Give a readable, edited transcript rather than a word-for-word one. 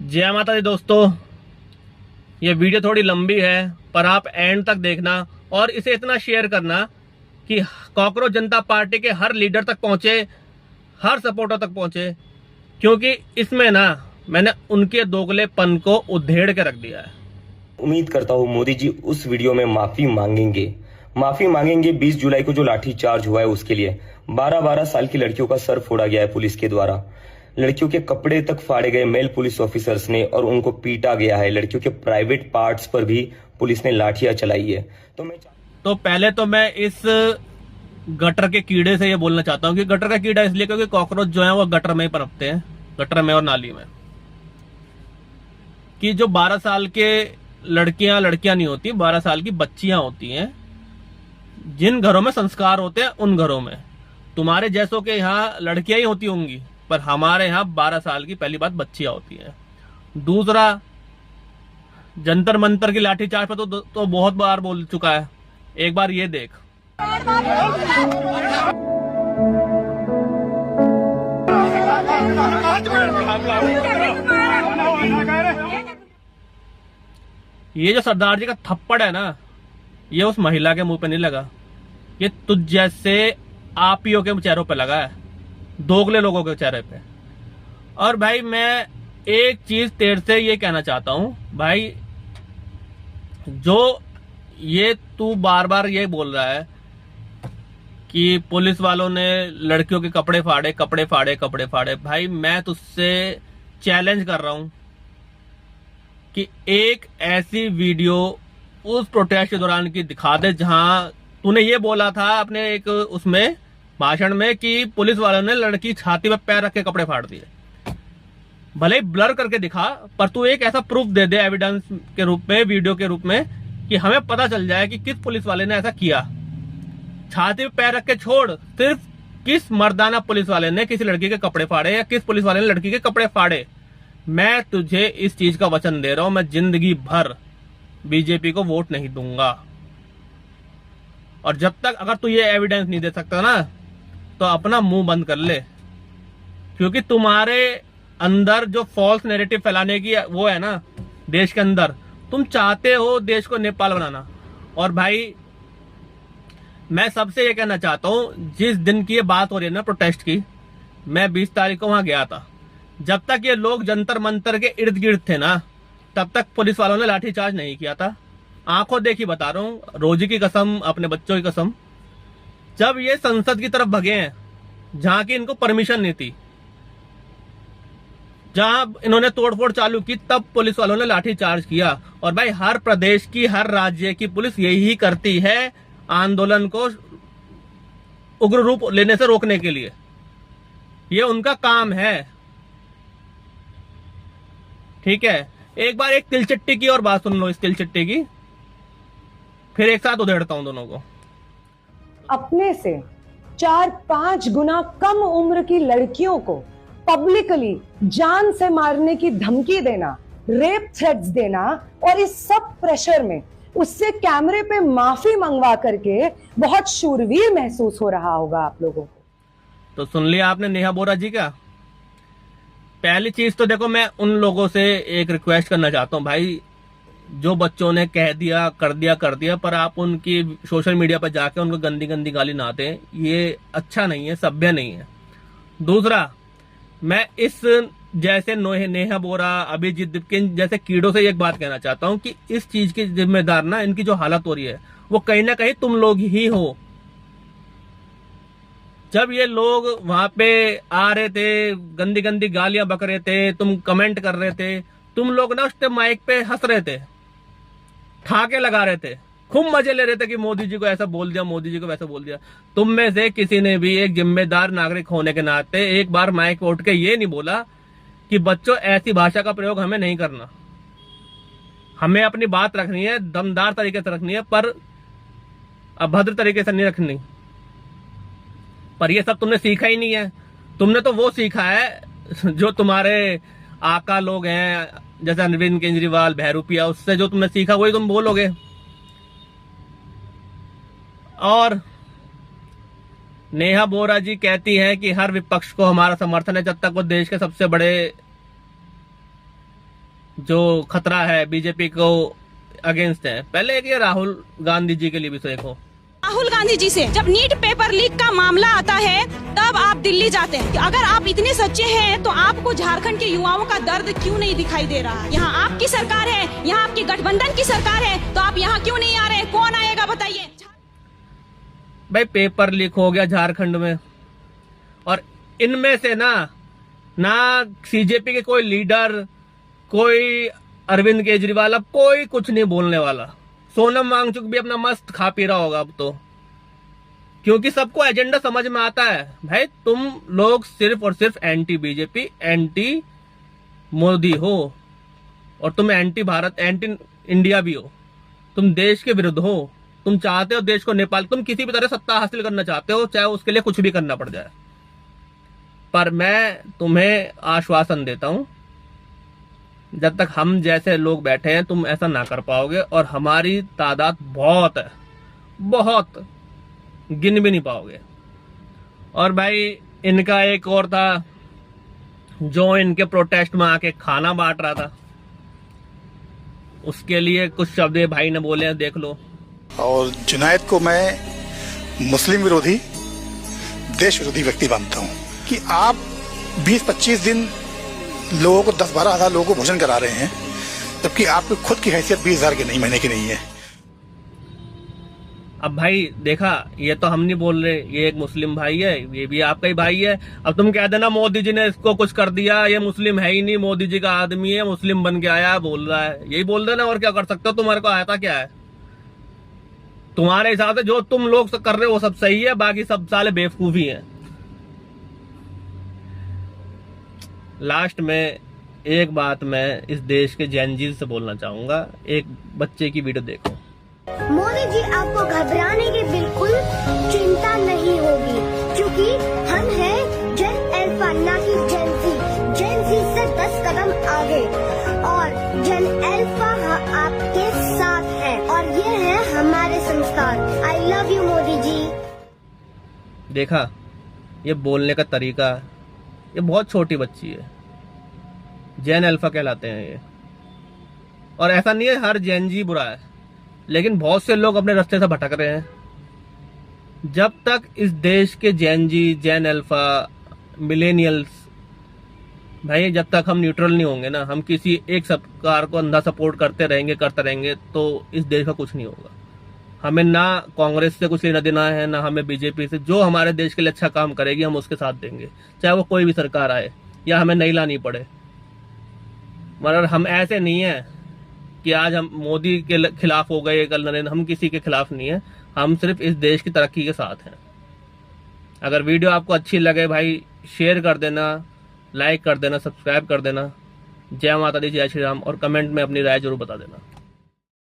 जय माता दी दोस्तों, ये वीडियो थोड़ी लंबी है पर आप एंड तक देखना और इसे इतना शेयर करना कि कॉकरोच जनता पार्टी के हर लीडर तक पहुंचे, हर सपोर्टर तक पहुंचे, क्योंकि इसमें ना मैंने उनके दोगलेपन को उधेड़ के रख दिया है। उम्मीद करता हूँ मोदी जी उस वीडियो में माफी मांगेंगे 20 जुलाई को जो लाठीचार्ज हुआ है उसके लिए। 12-12 साल की लड़कियों का सर फोड़ा गया है पुलिस के द्वारा, लड़कियों के कपड़े तक फाड़े गए मेल पुलिस ऑफिसर्स ने और उनको पीटा गया है। लड़कियों के प्राइवेट पार्ट्स पर भी पुलिस ने लाठियां चलाई है। तो पहले तो मैं इस गटर के कीड़े से ये बोलना चाहता हूँ कि गटर का कीड़ा इसलिए क्योंकि कॉकरोच जो है वो गटर में ही पनपते हैं, गटर में और नाली में। कि जो 12 साल के लड़कियां नहीं होती, 12 साल की बच्चियां होती हैं, जिन घरों में संस्कार होते हैं उन घरों में। तुम्हारे जैसों के यहाँ लड़कियां ही होती होंगी, पर हमारे यहाँ 12 साल की पहली बात बच्चियां होती हैं। दूसरा, जंतर मंतर की लाठीचार्ज पर तो बहुत बार बोल चुका है। एक बार ये देख, ये जो सरदार जी का थप्पड़ है ना, ये उस महिला के मुंह पे नहीं लगा, ये तुझ जैसे आपियों के चेहरों पे लगा है, दोगले लोगों के चेहरे पे। और भाई मैं एक चीज तेरे से ये कहना चाहता हूं भाई, जो ये तू बार बार ये बोल रहा है कि पुलिस वालों ने लड़कियों के कपड़े फाड़े, भाई मैं तुझसे चैलेंज कर रहा हूं कि एक ऐसी वीडियो उस प्रोटेस्ट के दौरान की दिखा दे जहां तूने ये बोला था अपने एक उसमें भाषण में कि पुलिस वालों ने लड़की छाती पर पैर रख के कपड़े फाड़ दिए। भले ही ब्लर करके दिखा, पर तू एक ऐसा प्रूफ दे दे एविडेंस के रूप में, वीडियो के रूप में, कि हमें पता चल जाए कि किस पुलिस वाले ने ऐसा किया। छाती पे पैर रख के छोड़, सिर्फ किस मर्दाना पुलिस वाले ने किसी लड़की के कपड़े फाड़े या किस पुलिस वाले ने लड़की के कपड़े फाड़े। मैं तुझे इस चीज का वचन दे रहा हूं, मैं जिंदगी भर बीजेपी को वोट नहीं दूंगा। और जब तक अगर तू ये एविडेंस नहीं दे सकता ना, तो अपना मुंह बंद कर ले, क्योंकि तुम्हारे अंदर जो फॉल्स नैरेटिव फैलाने की वो है ना देश के अंदर, तुम चाहते हो देश को नेपाल बनाना। और भाई मैं सबसे ये कहना चाहता हूं, जिस दिन की ये बात हो रही है ना प्रोटेस्ट की, मैं 20 तारीख को वहां गया था। जब तक ये लोग जंतर मंतर के इर्द गिर्द थे ना, तब तक पुलिस वालों ने लाठीचार्ज नहीं किया था। आंखों देखी बता रहा हूं, रोजी की कसम, अपने बच्चों की कसम। जब ये संसद की तरफ भगे हैं जहां की इनको परमिशन नहीं थी, जहां इन्होंने तोड़फोड़ चालू की, तब पुलिस वालों ने लाठीचार्ज किया। और भाई हर प्रदेश की, हर राज्य की पुलिस यही करती है आंदोलन को उग्र रूप लेने से रोकने के लिए, ये उनका काम है। ठीक है, एक बार एक तिलचट्टी की और बात सुन लो, इस तिलचट्टी की, फिर एक साथ उधेड़ता हूं दोनों को। अपने से 4-5 गुना कम उम्र की लड़कियों को पब्लिकली जान से मारने की धमकी देना, रेप थ्रेट्स देना, और इस सब प्रेशर में उससे कैमरे पे माफी मंगवा करके बहुत शूरवीर महसूस हो रहा होगा आप लोगों को। तो सुन लिया आपने नेहा बोरा जी का। पहली चीज तो देखो, मैं उन लोगों से एक रिक्वेस्ट करना चाहता हूं भाई, जो बच्चों ने कह दिया कर दिया, पर आप उनकी सोशल मीडिया पर जाके उनको गंदी गंदी गाली ना दें, ये अच्छा नहीं है, सभ्य नहीं है। दूसरा, मैं इस जैसे नेहा बोरा, अभिजीत दीपकिन जैसे कीड़ों से एक बात कहना चाहता हूं कि इस चीज की जिम्मेदार ना, इनकी जो हालत हो रही है वो कहीं ना कहीं तुम लोग ही हो। जब ये लोग वहां पे आ रहे थे, गंदी गंदी गालियां बक रहे थे, तुम कमेंट कर रहे थे, तुम लोग ना उस माइक पे हंस रहे थे, ठाके लगा रहे थे, खूब मजे ले रहे थे कि मोदी जी को ऐसा बोल दिया, मोदी जी को वैसा बोल दिया। तुम में से किसी ने भी एक जिम्मेदार नागरिक होने के नाते एक बार माइक उठ के ये नहीं बोला कि बच्चों ऐसी भाषा का प्रयोग हमें नहीं करना, हमें अपनी बात रखनी है, दमदार तरीके से रखनी है, पर अभद्र तरीके से नहीं रखनी। पर ये सब तुमने सीखा ही नहीं है। तुमने तो वो सीखा है जो तुम्हारे आका लोग हैं, जैसे अरविंद केजरीवाल, बहरूपिया, उससे जो तुमने सीखा वही तुम बोलोगे। और नेहा बोरा जी कहती हैं कि हर विपक्ष को हमारा समर्थन है जब तक वो देश के सबसे बड़े जो खतरा है बीजेपी को अगेंस्ट है। पहले एक ये राहुल गांधी जी के लिए भी तो देखो। राहुल गांधी जी से जब नीट पेपर लीक का मामला आता है तब आप दिल्ली जाते हैं। अगर आप इतने सच्चे हैं तो आपको झारखंड के युवाओं का दर्द क्यों नहीं दिखाई दे रहा? यहाँ आपकी सरकार है, यहाँ आपकी गठबंधन की सरकार है, तो आप यहाँ क्यों नहीं आ रहे? कौन आएगा बताइए? भाई पेपर लीक हो गया झारखंड में, और इनमें से ना सीजेपी के कोई लीडर, कोई अरविंद केजरीवाल, अब कोई कुछ नहीं बोलने वाला। सोनम वांगचुक भी अपना मस्त खा पी रहा होगा अब तो, क्योंकि सबको एजेंडा समझ में आता है। भाई तुम लोग सिर्फ और सिर्फ एंटी बीजेपी, एंटी मोदी हो, और तुम एंटी भारत, एंटी इंडिया भी हो। तुम देश के विरुद्ध हो। तुम चाहते हो देश को नेपाल, तुम किसी भी तरह सत्ता हासिल करना चाहते हो, चाहे उसके लिए कुछ भी करना पड़ जाए। पर मैं तुम्हें आश्वासन देता हूं, जब तक हम जैसे लोग बैठे हैं तुम ऐसा ना कर पाओगे, और हमारी तादाद बहुत है, बहुत, गिन भी नहीं पाओगे। और भाई इनका एक और था जो इनके प्रोटेस्ट में आके खाना बांट रहा था, उसके लिए कुछ शब्द ये भाई ने बोले हैं, देख लो। और जुनैद को मैं मुस्लिम विरोधी, देश विरोधी व्यक्ति मानता हूं कि आप 20-25 दिन लोगों को 10-12 हजार लोगों को भोजन करा रहे हैं, जबकि आपकी खुद की हैसियत 20,000 की नहीं, महीने की नहीं है। अब भाई देखा, ये तो हम नहीं बोल रहे, ये एक मुस्लिम भाई है, ये भी आपका ही भाई है। अब तुम कह देना मोदी जी ने इसको कुछ कर दिया, ये मुस्लिम है ही नहीं, मोदी जी का आदमी है, मुस्लिम बन के आया बोल रहा है, यही बोल देना, और क्या कर सकते हो? तुम्हारे को आता क्या है? तुम्हारे हिसाब से जो तुम लोग कर रहे हो वो सब सही है, बाकी सब साले बेवकूफी है। लास्ट में एक बात मैं इस देश के जैनजी से बोलना चाहूंगा, एक बच्चे की वीडियो देखो। मोदी जी आपको घबराने की बिल्कुल चिंता नहीं होगी, क्योंकि हम हैं जेन अल्फा, ना कि जेन ज़ी। जेन ज़ी से 10 कदम आगे, और जेन अल्फा आपके साथ है, और ये है हमारे संस्कार। I love you Modi ji. देखा, ये बोलने का तरीका, ये बहुत छोटी बच्ची है, जैन अल्फा कहलाते हैं ये। और ऐसा नहीं है हर जैन जी बुरा है, लेकिन बहुत से लोग अपने रास्ते से भटक रहे हैं। जब तक इस देश के जैन जी, जैन अल्फा, मिलेनियल्स, भाई जब तक हम न्यूट्रल नहीं होंगे ना, हम किसी एक सरकार को अंधा सपोर्ट करते रहेंगे, तो इस देश का कुछ नहीं होगा। हमें ना कांग्रेस से कुछ लेना देना है, ना हमें बीजेपी से। जो हमारे देश के लिए अच्छा काम करेगी हम उसके साथ देंगे, चाहे वो कोई भी सरकार आए या हमें नहीं लानी पड़े। मगर हम ऐसे नहीं है कि आज हम मोदी के खिलाफ हो गए, कल नरेंद्र, हम किसी के खिलाफ नहीं है, हम सिर्फ इस देश की तरक्की के साथ हैं। अगर वीडियो आपको अच्छी लगे भाई शेयर कर देना, लाइक कर देना, सब्सक्राइब कर देना। जय माता दी, जय श्री राम, और कमेंट में अपनी राय जरूर बता देना।